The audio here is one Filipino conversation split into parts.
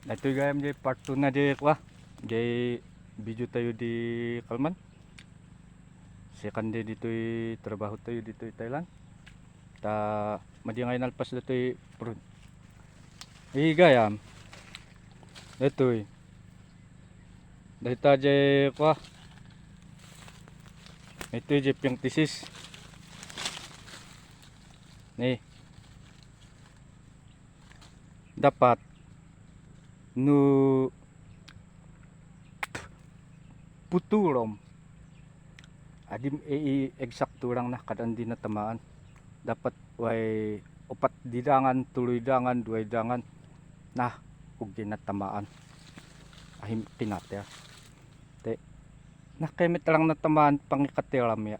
Ito gayam di part 2 na di kwa. Di video tayo di Kalman. Second day dito trabaho tayo dito Thailand. Ta madi ngay nalpas dito prud. Gayam. Ito dito je kwa. Ito je piyang tisis. Nih. Dapat nu puturom adim eksakto lang na kadan di natamaan dapat way upat didangan tuloy dangan duay dangan na ug di natamaan ahim tinatya te nakemit lang natamaan pangikatiram ya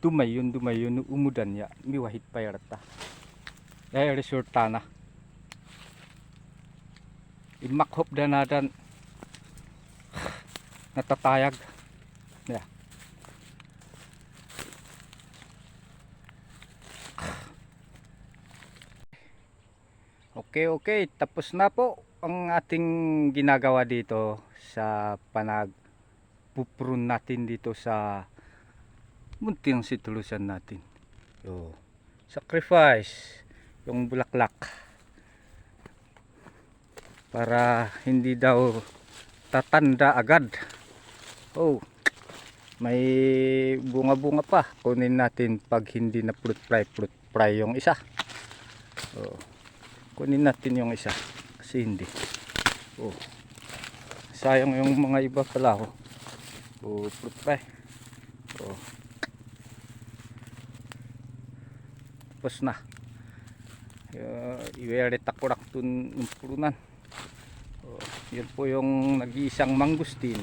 dumayon umudan ya miwahit payrata ay resulta na imakhop danadan natatayag ya. Okay, tapos na po ang ating ginagawa dito sa panagpuprune natin dito sa munting situlusan natin. Sacrifice yung bulaklak para hindi daw tatanda agad. May bunga-bunga pa. Kunin natin pag hindi na fruit fly yung isa. Kunin natin yung isa kasi hindi. Sayang yung mga iba pala fruit fly. Tapos na. Iwere takurak tun ng purunan. Yun po yung nag-iisang mangustin.